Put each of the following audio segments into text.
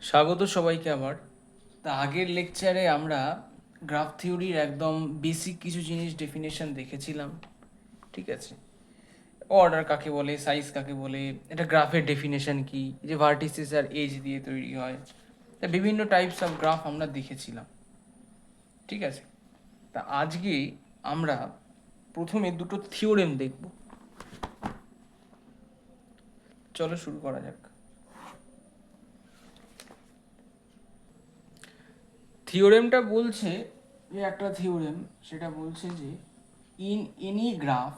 স্বাগত সবাইকে আবার। তা আগের লেকচারে আমরা গ্রাফ থিওরির একদম বেসিক কিছু জিনিস ডেফিনেশন দেখেছিলাম, ঠিক আছে? অর্ডার কাকে বলে, সাইজ কাকে বলে, এটা গ্রাফের ডেফিনেশন কি, যে ভার্টিসেস আর এজ দিয়ে তৈরি হয়, তা বিভিন্ন টাইপস অফ গ্রাফ আমরা দেখেছিলাম, ঠিক আছে? তা আজকে আমরা প্রথমে দুটো থিওরেম দেখব। চলো শুরু করা যাক। থিওরেমটা বলছে যে একটা থিওরেম, সেটা বলছে যে ইন এনি গ্রাফ,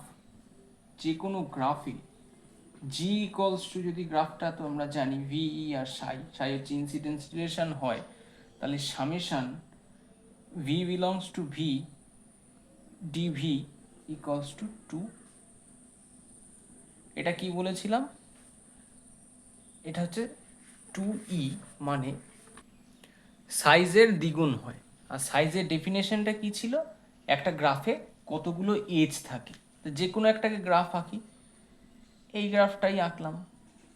যে কোনো গ্রাফে জি ইকলস টু, যদি গ্রাফটা তো আমরা জানি ভিই আর সাই হচ্ছে ইনসিডেন্স রিলেশন হয়, তাহলে summation v belongs to v dv equals to 2। এটা কি বলেছিলাম? এটা হচ্ছে 2E, মানে সাইজের দ্বিগুণ হয়। আর সাইজের ডেফিনেশনটা কি ছিল? একটা গ্রাফে কতগুলো এজ থাকে। তো যে কোনো একটাকে গ্রাফ আঁকি, এই গ্রাফটাই আঁকলাম,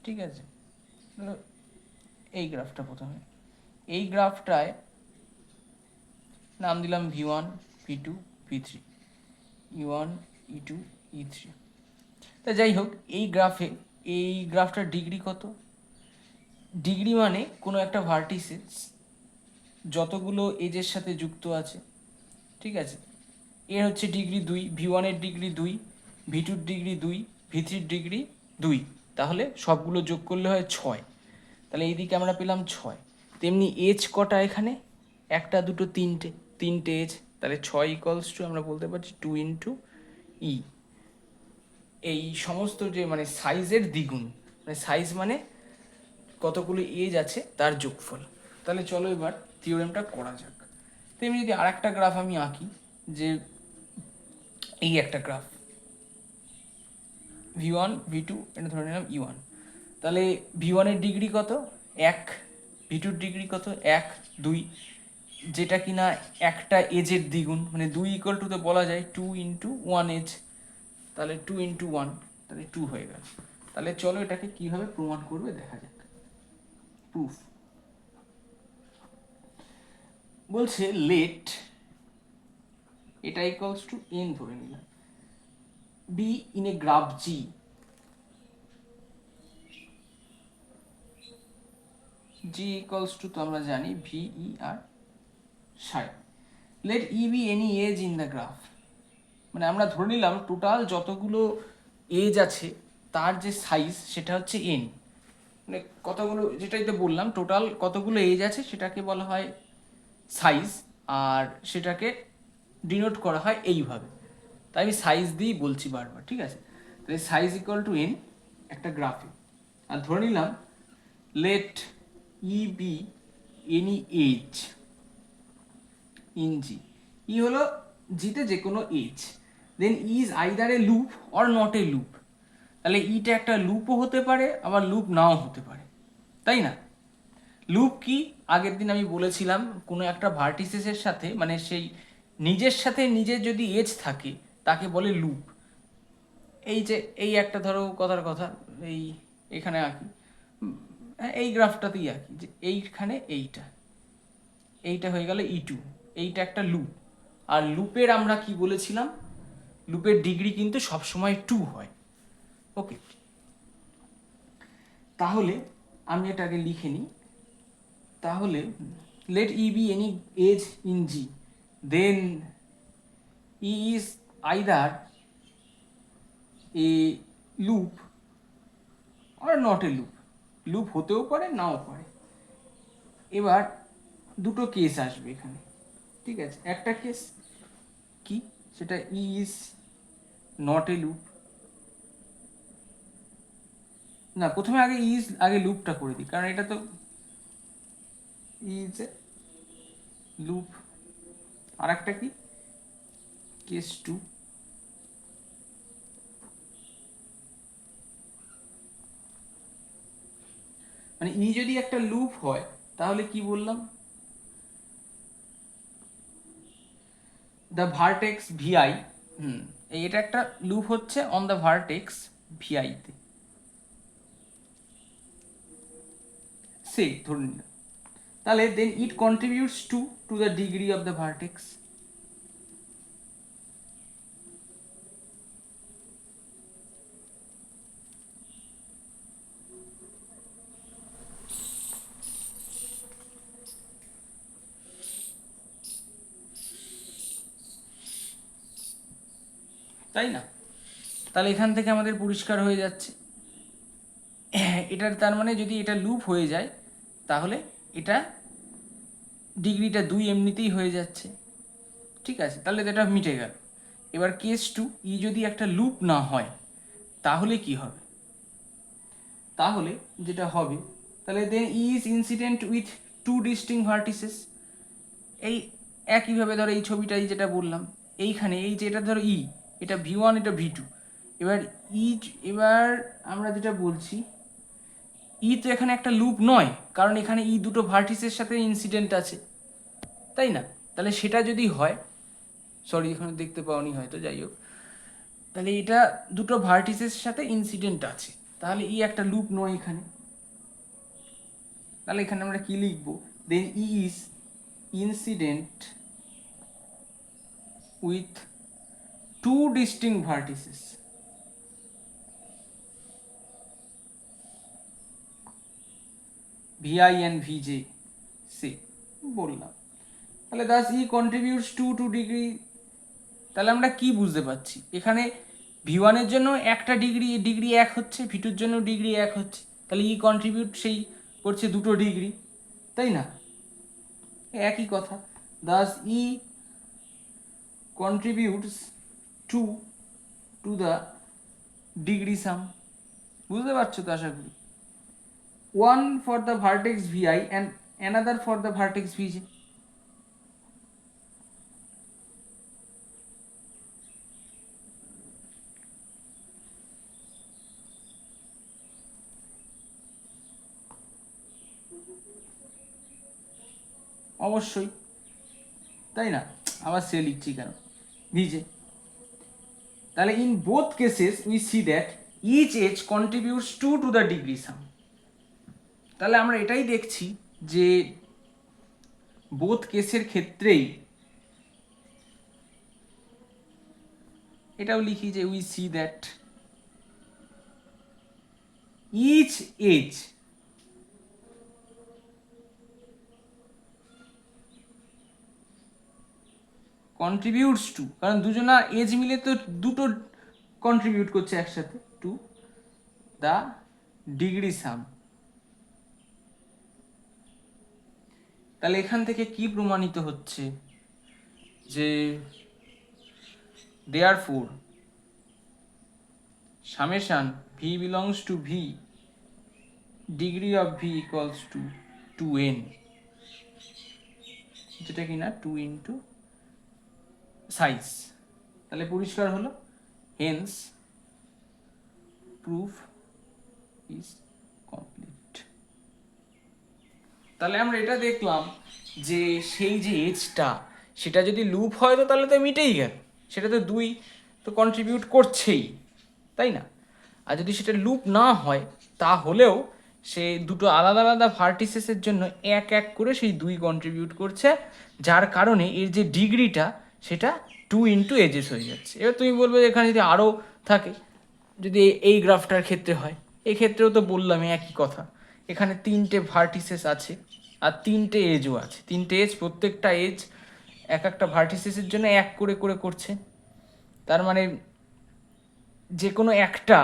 ঠিক আছে? এই গ্রাফটা প্রথমে, এই গ্রাফটায় নাম দিলাম V1 V2 V3, E1 E2 E3। তা যাই হোক, এই গ্রাফটার ডিগ্রি কত? ডিগ্রি মানে কোনো একটা ভার্টিসেস যতগুলো এজের সাথে যুক্ত আছে, ঠিক আছে? এর হচ্ছে ডিগ্রি 2, V1 এর ডিগ্রি 2, V2 এর ডিগ্রি 2, V3 এর ডিগ্রি 2, তাহলে সবগুলো যোগ করলে হয় 6। তাহলে এইদিকে আমরা পেলাম 6। তেমনি এজ কটা এখানে? একটা, দুটো, তিনটে এজ। তাহলে 6 ইকলস টু আমরা বলতে পারছি 2 ইন্টু ই। এই সমস্ত যে মানে সাইজের দ্বিগুণ, মানে সাইজ মানে কতগুলো এজ আছে তার যোগফল। তাহলে চলো এবার থিওরেমটা করা যাক। তেমনি যদি আর একটা গ্রাফ আমি আঁকি, যে এই একটা গ্রাফ V1 V2, এটা ধরে নিলাম E1। তাহলে V1 এর ডিগ্রি কত? 1। V2 এর ডিগ্রি কত? 1 2, যেটা কিনা একটা এজের দ্বিগুণ, মানে 2 ইকুয়াল টু তো বলা যায় 2 ইন্টু 1 এজ। তাহলে 2 ইন্টু 1, তাহলে 2 হয়ে গেল। তাহলে চলো এটাকে কিভাবে প্রমাণ করবে দেখা যাক। প্রুফ বলছে লেট, এটা ইকুয়ালস টু n ধরে নিলাম, be in a graph G, G equals to তো আমরা জানি ভিই আর psi. Let E be any edge in the graph, মানে আমরা ধরে নিলাম টোটাল যতগুলো এজ আছে তার যে সাইজ সেটা হচ্ছে এন। মানে কতগুলো, যেটাই তো বললাম টোটাল কতগুলো এজ আছে সেটাকে বলা হয় সাইজ, আর সেটাকে ডিনোট করা হয় এইভাবে। তাই আমি সাইজ দিয়েই বলছি বারবার, ঠিক আছে? তাই সাইজ ইকুয়াল টু এন একটা গ্রাফে। আর ধরে নিলাম let E be any edge in G. E হলো জিতে যে কোনো edge, then is either a loop or not a loop. তাহলে ইটা একটা লুপও হতে পারে, আবার লুপ নাও হতে পারে, তাই না? লুপ কি? আগের দিন আমি বলেছিলাম কোনো একটা ভার্টিসেসের সাথে, মানে সেই নিজের সাথে নিজের যদি এজ থাকে তাকে বলে লুপ। এই যে এই একটা ধরো কথার কথা, এই এখানে আঁকি, এই গ্রাফটাতেই আঁকি, যে এইখানে এইটা হয়ে গেল E2, এইটা একটা লুপ। আর লুপের আমরা কি বলেছিলাম? লুপের ডিগ্রি কিন্তু সবসময় 2 হয়। ওকে, তাহলে আমি এটাকে লিখে নিই। তাহলে let E be any edge in G, then E is either a loop or not a loop. Loop হতেও পারে, নাও পারে। এবার দুটো কেস আসবে এখানে, ঠিক আছে? একটা কেস কি, সেটা ই ইজ নট এ লুপ। না, প্রথমে আগে লুপটা করে দিই, কারণ এটা তো ইজ এ লুপ। আর একটা কি, কেস 2, মানে ই যদি একটা লুপ হয় তাহলে কি বললাম? দ্য ভার্টেক্স ভিআই, এটা একটা লুপ হচ্ছে অন দ্য ভার্টেক্স ভিআই তে, সে ধরে নিলাম। তাহলে then it contributes to the degree of the vertex. তাই না? তাহলে এখান থেকে আমাদের পরিষ্কার হয়ে যাচ্ছে এটার, তার মানে যদি এটা লুপ হয়ে যায় তাহলে এটা ডিগ্রিটা 2 এমনিতেই হয়ে যাচ্ছে। ঠিক আছে, তাহলে এটা মিটে গেল। এবার কেস 2, ই যদি একটা লুপ না হয় তাহলে কি হবে? তাহলে যেটা হবে, তাহলে then E is incident with 2 distinct vertices. এই একইভাবে ধরো এই ছবিটাই যেটা বললাম, এইখানে এই যে এটা ধরো ই, এটা V1, এটা V2। এবার ই, এবার আমরা যেটা বলছি, ই তো এখানে একটা লুপ নয়, কারণ এখানে ই দুটো ভার্টিসের সাথে ইনসিডেন্ট আছে, তাই না? তাহলে সেটা যদি হয়, সরি এখানে দেখতে পাওনি হয়তো, যাই হোক, তাহলে এটা দুটো ভার্টিসের সাথে ইনসিডেন্ট আছে, তাহলে ই একটা লুপ নয় এখানে। তাহলে এখানে আমরা কি লিখবো? Then E is incident with 2 distinct vertices. VI and VJ সে বললাম। তাহলে thus E contributes to degree. তাহলে আমরা কি বুঝতে পারছি? এখানে V1 এর জন্য একটা ডিগ্রি 1 হচ্ছে, V2 এর জন্য ডিগ্রি 1 হচ্ছে, তাহলে ই কন্ট্রিবিউট সেই করছে 2টো ডিগ্রি, তাই না? একই কথা। Das E contributes to the degree সাম। বুঝতে পারছো তো আশা করি? One for the vertex VI and another for the vertex VJ. অবশ্যই, তাই না? আবার সে লিখছি কেন? ভিজে। তাহলে in both cases we see that each edge contributes to the degree sum. তাহলে আমরা এটাই দেখছি যে বোথ কেসের ক্ষেত্রেই, এটাও লিখি যে we see that each edge contributes to, কারণ দুজনা এজ মিলে তো দুটো কন্ট্রিবিউট করছে একসাথে, টু দ্য ডিগ্রি সাম। তাহলে এখান থেকে কি প্রমাণিত হচ্ছে? যে therefore summation V belongs to V, degree of V equals to 2n, যেটা কিনা 2 into সাইজ। তাহলে পরিষ্কার হলো, হেন্স প্রুফ ইজ কমপ্লিট। তাহলে আমরা এটা দেখলাম যে সেই যে এজটা, সেটা যদি লুপ হয় তো তাহলে তো মিটেই গেল, সেটা তো 2 তো কন্ট্রিবিউট করছেই, তাই না? আর যদি সেটা লুপ না হয় তাহলেও সে দুটো আলাদা আলাদা ভার্টিসেসের জন্য এক এক করে সেই 2 কন্ট্রিবিউট করছে, যার কারণে এর যে ডিগ্রিটা সেটা 2 into এজেস হয়ে যাচ্ছে। এবার তুমি বলবে এখানে যদি আরও থাকে, যদি এই গ্রাফটার ক্ষেত্রে হয়, এই ক্ষেত্রেও তো বললাম একই কথা, এখানে 3টে ভার্টিসেস আছে আর 3টে এজও আছে, 3টে এজ, প্রত্যেকটা এজ এক একটা ভার্টিসেসের জন্য এক করে করে করছে। তার মানে যে কোনো একটা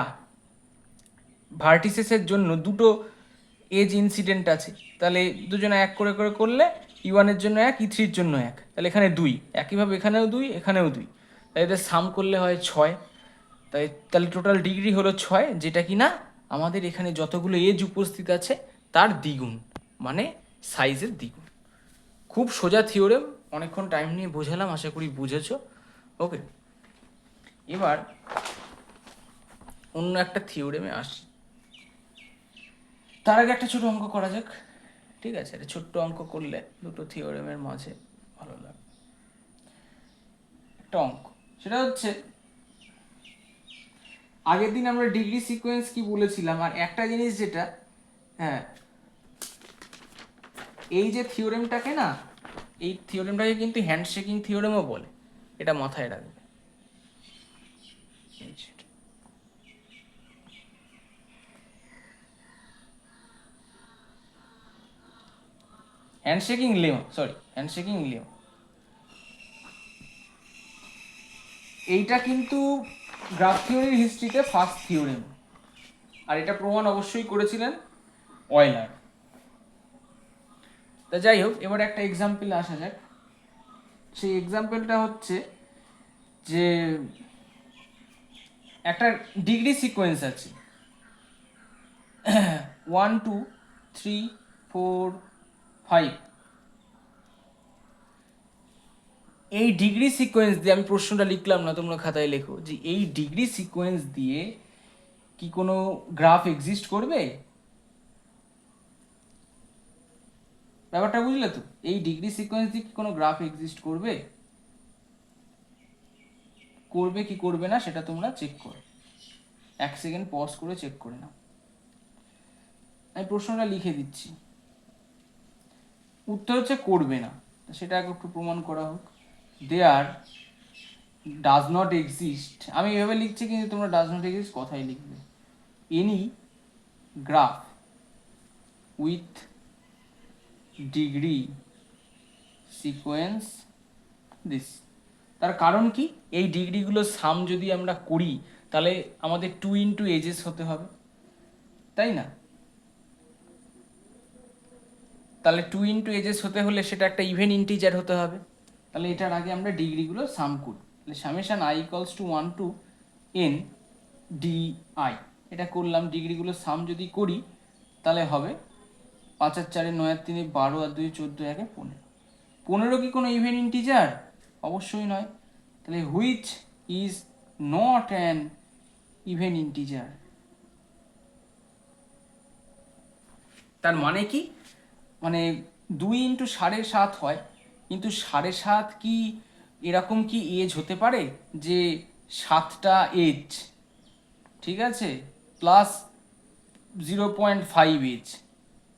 ভার্টিসেসের জন্য দুটো এজ ইনসিডেন্ট আছে, তাহলে দুজনে এক করে করে করলে E1 এর জন্য 1, E3 এর জন্য 1, তাহলে এখানে 2, একইভাবে এখানেও 2, এখানেও 2, তাই এদের সাম করলে হয় 6। তাহলে টোটাল ডিগ্রি হলো 6, যেটা কি না আমাদের এখানে যতগুলো এজ উপস্থিত আছে তার দ্বিগুণ, মানে সাইজের দ্বিগুণ। খুব সোজা থিওরেম, অনেকক্ষণ টাইম নিয়ে বোঝালাম, আশা করি বুঝেছো। ওকে, এবার অন্য একটা থিওরেমে আসি। তার আগে একটা ছোট অঙ্ক করা যাক, ঠিক আছে? একটা ছোট্ট অঙ্ক করলে দুটো থিওরেমের মাঝে ভালো লাগে। একটা অঙ্ক, সেটা হচ্ছে আগের দিন আমরা ডিগ্রি সিকোয়েন্স কি বলেছিলাম, আর একটা জিনিস যেটা, হ্যাঁ এই যে থিওরেমটাকে না, এই থিওরেমটাকে কিন্তু হ্যান্ডশেকিং থিওরেমও বলে, এটা মাথায় রাখবে। হ্যান্ডশেকিং লেমা, হ্যান্ডশেকিং লেমা, এইটা কিন্তু গ্রাফ থিওরির হিস্ট্রিতে ফার্স্ট থিওরেম, আর এটা প্রমাণ অবশ্যই করেছিলেন অয়লার। তা যাই হোক, এবার একটা এক্সাম্পল আসা যাক। সেই এক্সাম্পলটা হচ্ছে যে একটা ডিগ্রি সিকোয়েন্স আছে 1 2 3 4 5। এই ডিগ্রি সিকোয়েন্স দিয়ে, আমি প্রশ্নটা লিখলাম না, তোমরা খাতায় লেখো, যে এই ডিগ্রি সিকোয়েন্স দিয়ে কি কোনো গ্রাফ এক্সিস্ট করবে? ব্যাপারটা বুঝলে তো? এই ডিগ্রি সিকোয়েন্স দিয়ে কি কোনো গ্রাফ এক্সিস্ট করবে? করবে কি করবে না সেটা তোমরা চেক করো, 1 সেকেন্ড পজ করে চেক করে নাও। আমি প্রশ্নটা লিখে দিচ্ছি, উত্তর হচ্ছে করবে না। সেটা একটু প্রমাণ করা হোক। দেয়ার ডাজ নট এক্সিস্ট, আমি এভাবে লিখছি কিন্তু তোমরা ডাজ নট এক্সিস্ট কথাই লিখবে, any graph with degree sequence this. তার কারণ কি? এই ডিগ্রিগুলো সাম যদি আমরা করি তাহলে আমাদের 2 ইন্টু এজেস হতে হবে, তাই না? তাহলে 2 ইন্টু এজেস হতে হলে সেটা একটা ইভেন ইন্টিজার হতে হবে। তাহলে এটার আগে আমরা ডিগ্রিগুলো সাম করি। তাহলে summation i equals to 1 to n di, এটা করলাম। ডিগ্রিগুলো সাম যদি করি তাহলে হবে 5 আর 4 9 আর 3 12 আর 2 14 1 15। 15 কি কোনো ইভেন ইন্টিজার? অবশ্যই নয়। তাহলে which is not an even integer. তার মানে কি? মানে 2 ইন্টু 7.5 হয়, কিন্তু 7.5 কি এরকম কি এজ হতে পারে যে 7টা এজ, ঠিক আছে, প্লাস 0.5 এজ,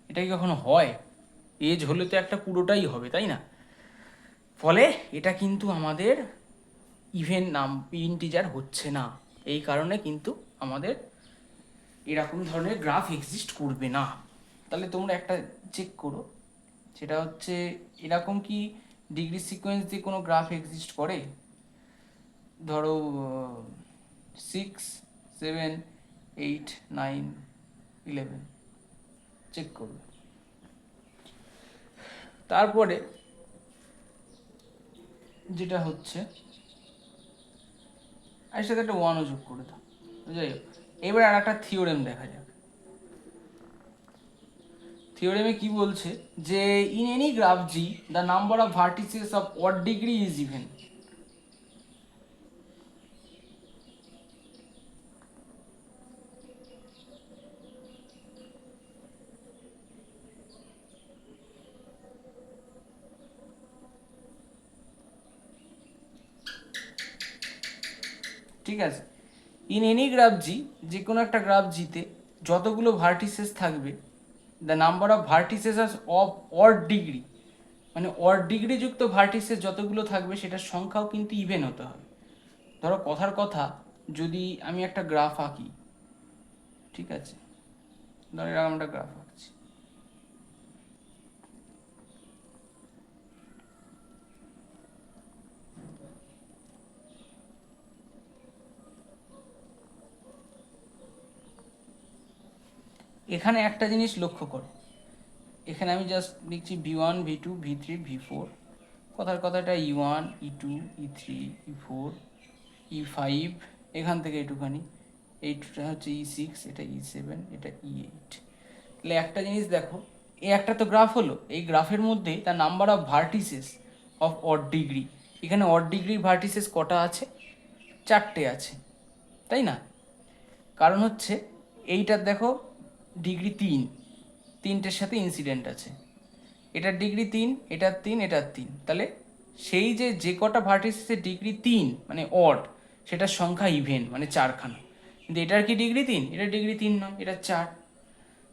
এটা কি কখনো হয়? এজ হলে তো একটা পুরোটাই হবে, তাই না? ফলে এটা কিন্তু আমাদের ইভেন ইন্টিজার হচ্ছে না। এই কারণে কিন্তু আমাদের এরকম ধরনের গ্রাফ এক্সিস্ট করবে না। তাহলে তোমরা একটা চেক করো, সেটা হচ্ছে এরকম কি ডিগ্রি সিকোয়েন্স দিয়ে কোনো গ্রাফ এক্সিস্ট করে? ধরো 6 7 8 9 11, চেক করবে। তারপরে যেটা হচ্ছে, এর সাথে একটা 1ও যোগ করে দাও। যাই হোক, এবার আর একটা থিওরেম দেখা যাক। থিওরেমে কি বলছে যে in any graph G the number of vertices of odd degree is even. ঠিক আছে, ইন এনি গ্রাফ জি, যে কোনো একটা গ্রাফ জিতে যতগুলো ভার্টিসেস থাকবে, the number of vertices of odd degree, মানে অড ডিগ্রি যুক্ত ভার্টিসেস যতগুলো থাকবে সেটার সংখ্যাও কিন্তু ইভেন হতে হবে। ধরো কথার কথা, যদি আমি একটা গ্রাফ আঁকি, ঠিক আছে, ধরো এরকম একটা গ্রাফ আঁকছি, এখানে একটা জিনিস লক্ষ্য করো, এখানে আমি জাস্ট লিখছি v1 v2 v3 v4, কথার কথা এটা e1 e2 e3 e4 e5, এখান থেকে একটুখানি এইটা হচ্ছে e6, এটা e7, এটা e8। তাহলে একটা জিনিস দেখো, এই একটা তো গ্রাফ হলো, এই গ্রাফের মধ্যে তার number of vertices of odd degree, এখানে অড ডিগ্রির ভার্টিসেস কটা আছে? 4টে আছে, তাই না? কারণ হচ্ছে এইটার দেখো ডিগ্রি 3, 3টের সাথে ইনসিডেন্ট আছে, এটার ডিগ্রি 3, এটার 3, এটার 3। তাহলে সেই যে কটা ভার্টিসেসের ডিগ্রি 3 মানে অড, সেটার সংখ্যা ইভেন মানে 4খানা। কিন্তু এটার কি ডিগ্রি 3? এটার ডিগ্রি 3 নয়, এটা 4।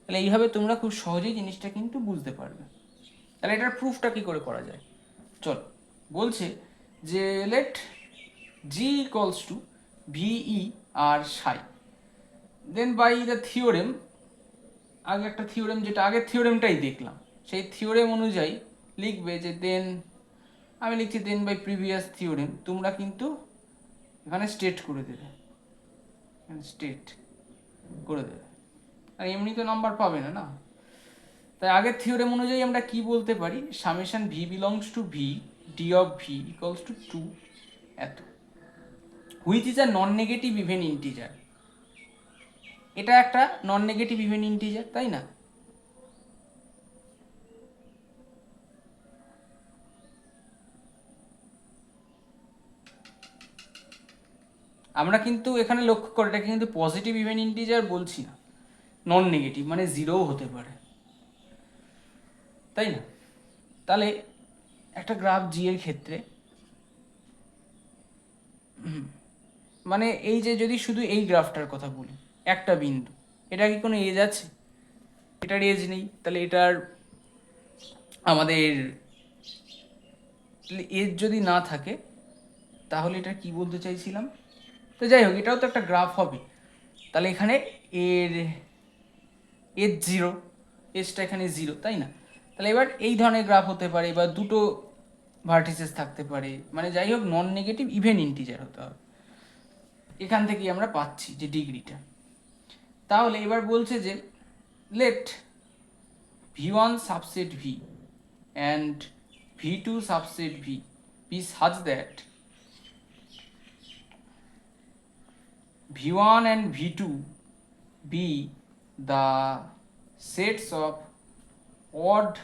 তাহলে এইভাবে তোমরা খুব সহজেই জিনিসটা কিন্তু বুঝতে পারবে। তাহলে এটার প্রুফটা কি করে করা যায়? চল, বলছে যে let G equals to V E আর psi, then by the theorem, আগে একটা থিওরেম, যেটা আগের থিওরেমটাই দেখলাম, সেই থিওরেম অনুযায়ী লিখবে যে দেন, আমি লিখছি দেন বাই প্রিভিয়াস থিওরেম, তোমরা কিন্তু এখানে স্টেট করে দেবে, স্টেট করে দেবে, আর এমনি তো নাম্বার পাবে না না। তাই আগের থিওরেম অনুযায়ী আমরা কি বলতে পারি, summation v belongs to V D of V equals to 2 এত, which is a non negative even integer. এটা একটা নন নেগেটিভ ইভেন ইন্টিজার, তাই না? আমরা কিন্তু এখানে লক্ষ্য করে এটাকে কিন্তু পজিটিভ ইভেন ইন্টিজার বলছি না, নন নেগেটিভ মানে জিরোও হতে পারে, তাই না? তাহলে একটা গ্রাফ জি এর ক্ষেত্রে মানে এই যে যদি শুধু এই গ্রাফটার কথা বলি, একটা বিন্দু, এটা কি কোনো এজ আছে? এটার এজ নেই, তাহলে এটার আমাদের এজ যদি না থাকে তাহলে এটা কি বলতে চাইছিলাম, তো যাই হোক, এটাও তো একটা গ্রাফ হবে, তাহলে এখানে এর এজ জিরো, এজটা এখানে জিরো, তাই না? তাহলে এবার এই ধরনের গ্রাফ হতে পারে, এবার দুটো ভার্টিসেস থাকতে পারে, মানে যাই হোক নন নেগেটিভ ইভেন ইন্টিজার হতে হবে। এখান থেকেই আমরা পাচ্ছি যে ডিগ্রিটা। তাহলে এবার বলছে যে late v1 subset v and v2 subset v be such that v1 and v2 be the sets of odd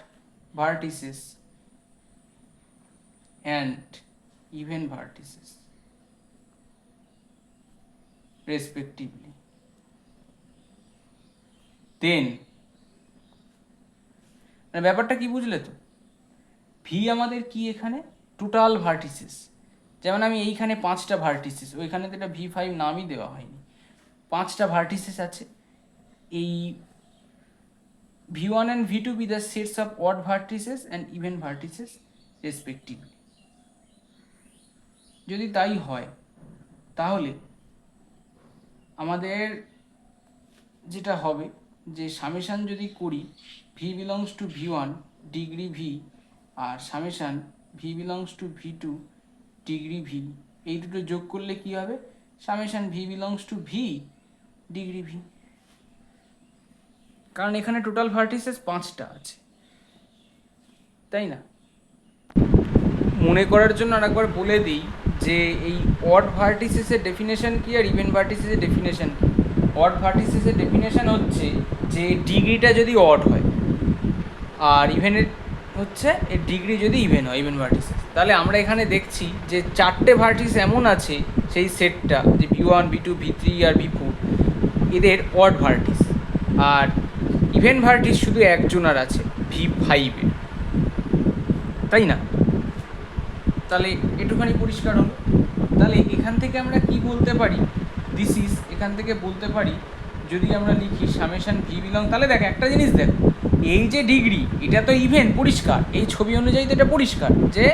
vertices and even vertices respectively. Then মানে ব্যাপারটা কি বুঝলে তো? ভি আমাদের কি এখানে টোটাল ভার্টিসেস, যেমন আমি এইখানে 5টা ভার্টিসেস, ওইখানে তো এটা v5 নামই দেওয়া হয়নি, 5টা ভার্টিসেস আছে, এই v1 and v2 be the sets of odd vertices and even vertices respectively. যদি তাই হয় তাহলে আমাদের যেটা হবে যে সামেশান যদি করি v belongs to v1 degree v আর summation v belongs to v2 degree v, এই দুটো যোগ করলে কি হবে, summation v belongs to v degree v, কারণ এখানে টোটাল ভার্টিসেস 5টা আছে, তাই না? মনে করার জন্য আরেকবার বলে দিই যে এই অড ভার্টিসেসের ডেফিনেশন কি আর ইভেন ভার্টিসেসের ডেফিনেশন কি। অড ভার্টিসেসের ডেফিনেশন হচ্ছে যে ডিগ্রিটা যদি অড হয়, আর ইভেনের হচ্ছে এর ডিগ্রি যদি ইভেন হয়, ইভেন ভার্টিসেস। তাহলে আমরা এখানে দেখছি যে 4টে ভার্টিস এমন আছে সেই সেটটা, যে v1 v2 v3 আর v4 এদের অড ভার্টিস, আর ইভেন ভার্টিস শুধু একজনের আছে v5 এর, তাই না? তাহলে একটুখানি পরিষ্কার হলো। তাহলে এখান থেকে আমরা কি বলতে পারি, দিস ইজ, এখান থেকে বলতে পারি যদি আমরা লিখি সামেশান ভি বিলং, তাহলে দেখ একটা জিনিস দেখ, এই যে ডিগ্রি এটা তো ইভেন, পরিষ্কার এই ছবি অনুযায়ী তো এটা পরিষ্কার যে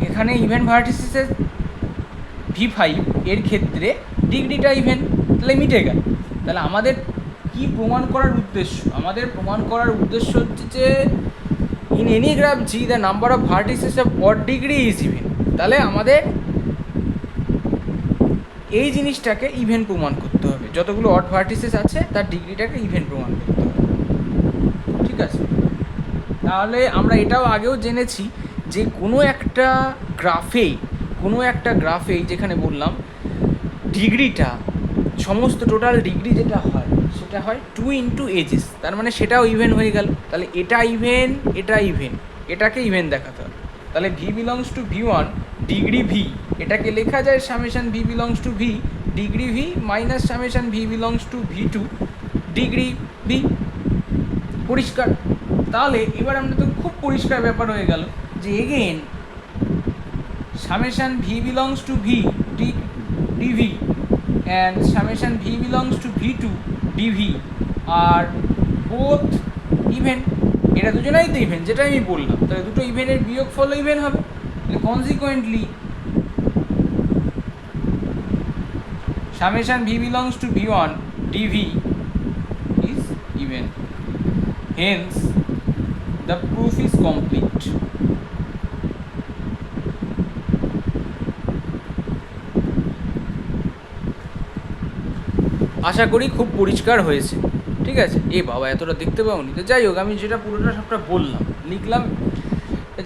এখানে ইভেন ভার্টিসেসের v5 এর ক্ষেত্রে ডিগ্রিটা ইভেন, তাহলে মিটে গেল। তাহলে আমাদের কি প্রমাণ করার উদ্দেশ্য, আমাদের প্রমাণ করার উদ্দেশ্য হচ্ছে যে in any graph G the number of vertices of odd degree is even, তাহলে আমাদের এই জিনিসটাকে ইভেন প্রমাণ করতে হবে, যতগুলো অড ভার্টিসেস আছে তার ডিগ্রিটাকে ইভেন প্রমাণ করতে হবে, ঠিক আছে? তাহলে আমরা এটাও আগেও জেনেছি যে কোনো একটা গ্রাফে যেখানে বললাম ডিগ্রিটা, সমস্ত টোটাল ডিগ্রি যেটা হয় সেটা হয় 2 ইন্টু এজেস, তার মানে সেটাও ইভেন হয়ে গেল। তাহলে এটা ইভেন, এটা ইভেন, এটাকে ইভেন দেখাতে হবে। তাহলে V belongs to v1 degree V, এটাকে লেখা যায় summation v belongs to v degree V minus summation v belongs to v2 degree V, পরিষ্কার? তাহলে এবার আমরা তো খুব পরিষ্কার ব্যাপার হয়ে গেল যে again summation v belongs to v dv and summation v belongs to v2 dv are both even, এটা দুজনেই তো ইভেন, যেটা আমি বললাম, তাহলে দুটো ইভেনের বিয়োগফল ইভেন হবে, consequently summation v belongs to v1 dv is even, hence the proof is complete. আশা করি খুব পরিষ্কার হয়েছে, ঠিক আছে? এ বাবা, এতটা দেখতে পাওনি তো। যাই হোক, আমি যেটা পুরোটা সবটা বললাম, লিখলাম।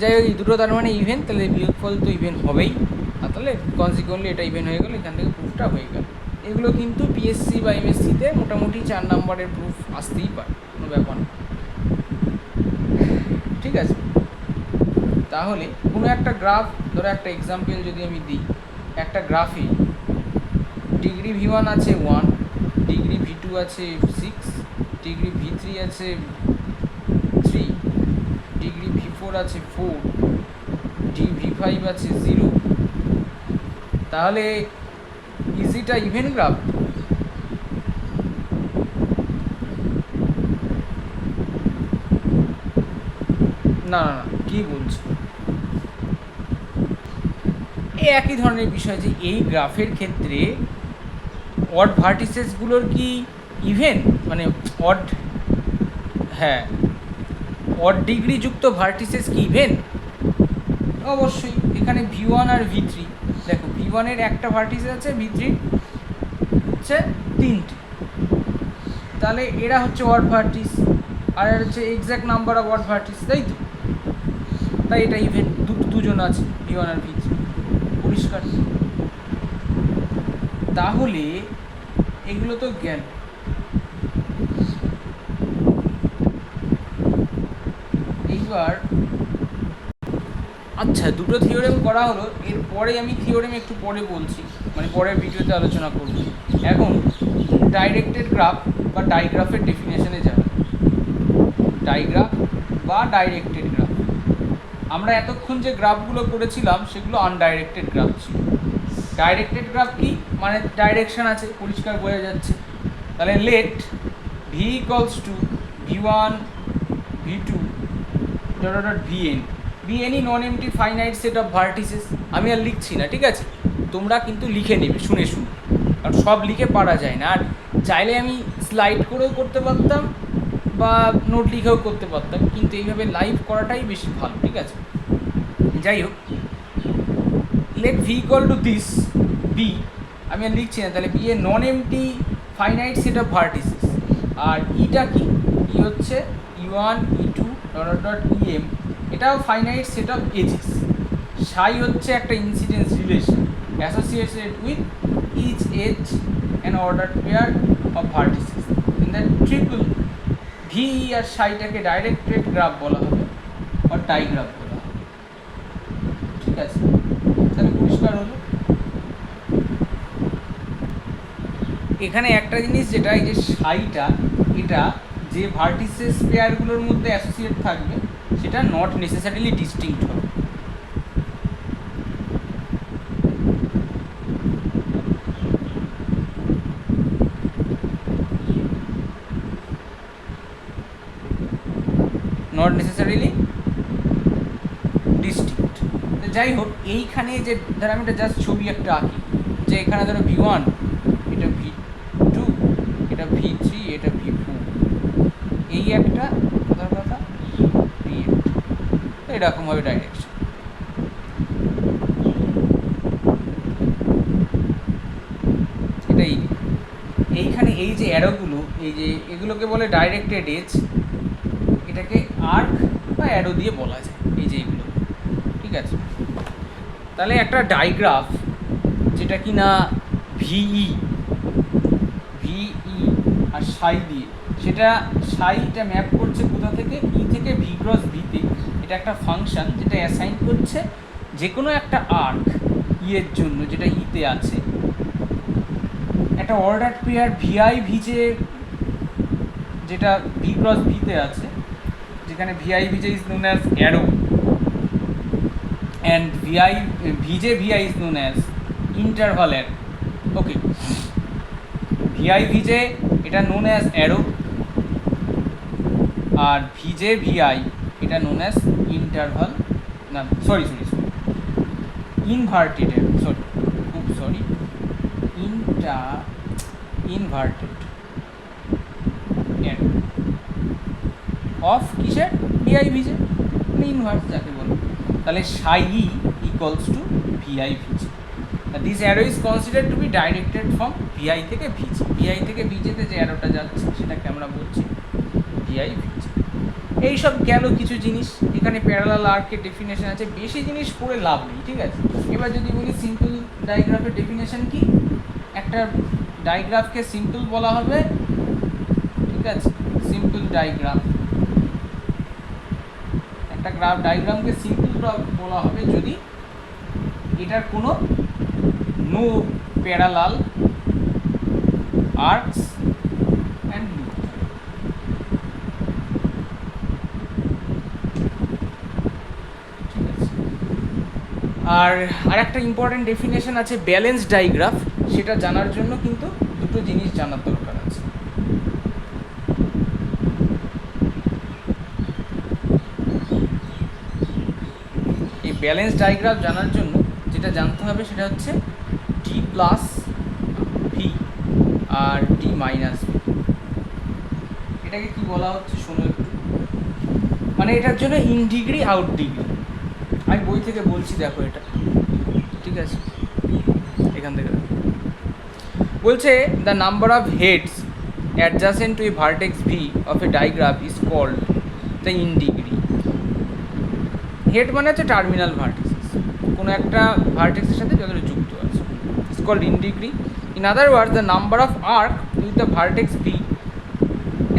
যাই হোক, এই দুটো তার মানে ইভেন, তাহলে বিয়োগফল তো ইভেন হবেই, আর তাহলে কনসিকুয়েন্টলি এটা ইভেন হয়ে গেল, এখান থেকে প্রুফটা হয়ে গেল। এগুলো কিন্তু পিএসসি বা এমএসসিতে মোটামুটি 4 নম্বরের প্রুফ আসতেই পারে, কোনো ব্যাপার না, ঠিক আছে? তাহলে কোনো একটা গ্রাফ, ধরো একটা এক্সাম্পল যদি আমি দিই, একটা গ্রাফে ডিগ্রি v1 আছে 1, ডিগ্রি v2 আছে 6, ডিগ্রি v3 আছে 3, ডিগ্রি v4 আছে 4, v5 আছে 0, তাহলে ইজিটা ইভেন গ্রাফ? না না না, কী বলছো? এই একই ধরনের বিষয় যে এই গ্রাফের ক্ষেত্রে অড ভার্টিসেসগুলোর কি ইভেন, মানে অড, হ্যাঁ, অড ডিগ্রি যুক্ত ভার্টিসেস কি ইভেন? অবশ্যই। এখানে v1 আর v3, দেখো v1 এর একটা ভার্টিসেস আছে, v3 হচ্ছে 3টে, তাহলে এরা হচ্ছে অড ভার্টিস, আর এর হচ্ছে এক্স্যাক্ট নাম্বার অফ অড ভার্টিস, তাই তো? তাই এটা ইভেন, দুজন আছে v1 আর v3, পরিষ্কার। তাহলে এগুলো তো জ্ঞান। এইবার আচ্ছা, দুটো থিওরেম করা হলো, এরপরে আমি থিওরেম একটু পরে বলছি, মানে পরের ভিডিওতে আলোচনা করব। এখন ডাইরেক্টেড গ্রাফ বা ডাইগ্রাফের ডেফিনেশনে যাব। ডাইগ্রাফ বা ডাইরেক্টেড গ্রাফ, আমরা এতক্ষণ যে গ্রাফগুলো করেছিলাম সেগুলো আনডাইরেক্টেড গ্রাফ ছিল। ডাইরেক্টেড গ্রাফ কি, মানে ডাইরেকশন আছে, পরিষ্কার বোঝা যাচ্ছে। তাহলে let v equals to v1 v2 dot vn, be any non-empty finite set of vertices। আমি আর লিখছি না, ঠিক আছে? তোমরা কিন্তু লিখে নেবে শুনে শুনে, কারণ সব লিখে পারা যায় না। আর চাইলে আমি স্লাইড করেও করতে পারতাম বা নোট লিখেও করতে পারতাম, কিন্তু এইভাবে লাইভ করাটাই বেশি ভালো, ঠিক আছে? যাই হোক, let V equal to this V, আমি আর লিখছি না, তাহলে be a non empty finite set of vertices. আর ইটা কি, ই হচ্ছে E one E two dot dot E M, এটাও finite set of edges. Psi হচ্ছে একটা incidence relation associated with each edge and order pair of vertices in the triple. V আর সাইটাকে directed graph বলা হবে আর ডাইগ্রাফ বলা হবে, ঠিক আছে? তাহলে পরিষ্কার হলো। এখানে একটা জিনিস, যেটা এই যে সাইটা, এটা যে ভার্টিসেস পেয়ারগুলোর মধ্যে অ্যাসোসিয়েট থাকবে সেটা নট নেসেসারিলি ডিস্টিংক্ট হবে। Not necessarily distinct. যাই হোক, এইখানে যে ধরো আমি একটা জাস্ট ছবি একটা আঁকি, যে এখানে ধরো v1, এটা v2, এটা v3, এটা v4, এই একটা কথার কথা v8, এরকমভাবে ডাইরেকশন। এটাই এইখানে এই যে অ্যারোগুলো, এই যে এগুলোকে বলে ডাইরেক্টেড এজ, এটাকে আর্ক বা অ্যারো দিয়ে বলা যায়, এই যে এইগুলো, ঠিক আছে? তাহলে একটা ডাইগ্রাফ যেটা কি না ভিই আর সাই দিয়ে, সেটা সাইটা ম্যাপ করছে কোথা থেকে, ই থেকে ভি ক্রস ভিতে। এটা একটা ফাংশন যেটা অ্যাসাইন করছে যে কোনো একটা আর্ক ই এর জন্য, যেটা ইতে আছে, একটা অর্ডার পেয়ার ভিআই ভিজে, যেটা ভি ক্রস ভিতে আছে, যেখানে V I V J is known as arrow and V J V I is known as interval arrow. Okay, V I V J এটা নোন অ্যাজ অ্যারো, আর ভিজে ভিআই এটা নোন অ্যাজ ইন্টারভাল, না সরি ইনভার্টেড ইনভার্টেড অফ কিসের V I V J, মানে inverse যাকে বলো, তাহলে psi E equals to V I V J. This arrow is consider to be directed from V I থেকে ভিজে, ভিআই থেকে ভিজেতে যে অ্যারোটা যাচ্ছে সেটাকে আমরা বলছি ভিআই ভিজে। এইসব গেল কিছু জিনিস, এখানে প্যারালাল আর্কের ডেফিনেশন আছে, বেশি জিনিস পড়ে লাভ নেই, ঠিক আছে। এবার যদি বলি সিম্পল ডায়াগ্রাফের ডেফিনেশন কি, একটা ডায়াগ্রাফকে সিম্পল বলা হবে, ঠিক আছে, সিম্পল ডায়াগ্রাম, একটা ডায়াগ্রামকে সিম্পল বলা হবে যদি এটার কোনো no parallel arcs and loop. ঠিক আছে, আর একটা ইম্পর্টেন্ট ডেফিনেশন আছে ব্যালেন্স ডায়াগ্রাফ, সেটা জানার জন্য কিন্তু দুটো জিনিস জানার দরকার আছে। এই ব্যালেন্স ডায়াগ্রাফ জানার জন্য যেটা জানতে হবে সেটা হচ্ছে ডি প্লাস ভি আর ডি মাইনাস ভি। এটাকে কি বলা হচ্ছে শোনো একটু, মানে এটার জন্য ইন ডিগ্রি আউট ডিগ্রি, আমি বই থেকে বলছি, দেখো এটা, ঠিক আছে, এখান থেকে বলছে the number of heads adjacent to a vertex V of a diagraph is called the in degree. Head মানে হচ্ছে টার্মিনাল ভার্টিসেস, কোনো একটা ভার্টেক্সের সাথে যতটা যুক্ত আছে, is called in degree. In other words the number of arc with the vertex v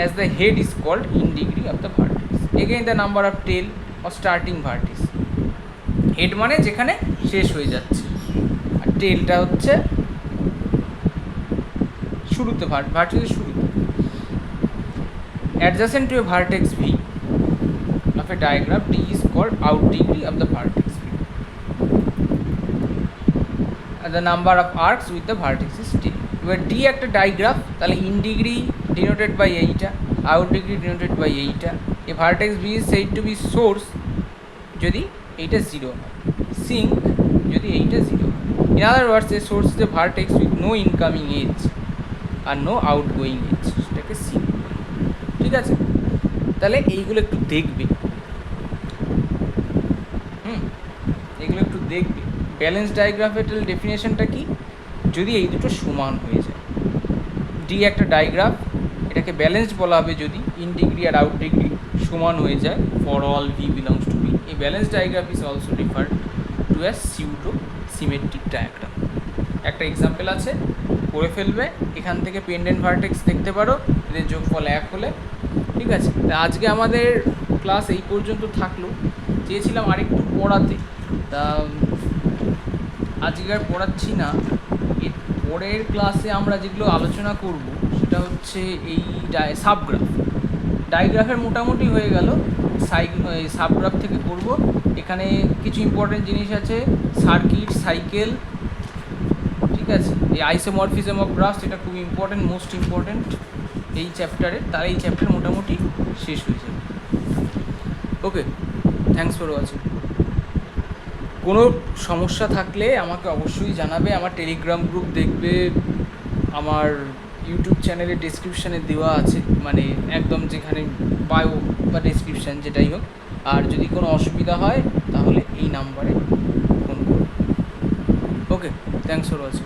as the head is called in degree of the vertex. Again the number of tail or starting vertex. Head মানে যেখানে শেষ হয়ে যাচ্ছে, আর টেলটা হচ্ছে শুরুতে, ভার্টেক্সের শুরুতে। Adjacent to a vertex V of a diagram, D is called out degree of the vertex V. And the number of arcs with the vertex is T. এবার D একটা ডায়াগ্রাফ, তাহলে ইন ডিগ্রি ডিনোটেড বাই এইটা, out degree denoted by এইটা। A vertex V is said to be source যদি এইটা zero হয়, sink যদি এইটা জিরো হয়। In other words a source is a vertex with no incoming edge আর no outgoing edge, সেটাকে sink. ঠিক আছে, তাহলে এইগুলো একটু দেখবে, এগুলো একটু দেখবে। ব্যালেন্স ডায়াগ্রাফের ডেফিনেশনটা কি, যদি এই দুটো সমান হয়ে যায়, ডি একটা ডায়াগ্রাফ, এটাকে ব্যালেন্সড বলা হবে যদি ইন ডিগ্রি আর আউট ডিগ্রি সমান হয়ে যায় for all V belongs to V. এই balance diagraph is also referred to as pseudo symmetric diagram. একটা এক্সাম্পল আছে, করে ফেলবে, এখান থেকে পেন্ডেন্ট ভার্টেক্স দেখতে পারো, এদের যোগফল 1 হলে। ঠিক আছে, তা আজকে আমাদের ক্লাস এই পর্যন্ত থাকলো, চেয়েছিলাম আরেকটু পড়াতে, তা আজকে আর পড়াচ্ছি না। এর পরের ক্লাসে আমরা যেগুলো আলোচনা করব সেটা হচ্ছে এই সাবগ্রাফ। ডায়াগ্রাফের মোটামুটি হয়ে গেল, সাবগ্রাফ থেকে করব। এখানে কিছু ইম্পর্টেন্ট জিনিস আছে, সার্কিট, সাইকেল, ঠিক আছে, এই আইসোমরফিজম অফ গ্রাফস, এটা খুব ইম্পর্টেন্ট, মোস্ট ইম্পর্টেন্ট এই চ্যাপ্টারে, তার এই চ্যাপ্টার মোটামুটি শেষ হয়ে যাবে। ওকে, থ্যাংকস ফর ওয়াচিং। কোনো সমস্যা থাকলে আমাকে অবশ্যই জানাবে, আমার টেলিগ্রাম গ্রুপ দেখবে, আমার ইউটিউব চ্যানেলের ডেসক্রিপশানে দেওয়া আছে, মানে একদম যেখানে বায়ো বা ডেসক্রিপশান যেটাই হোক। আর যদি কোনো অসুবিধা হয় তাহলে এই নাম্বারে ফোন করুন। ওকে, থ্যাংকস ফর ওয়াচিং।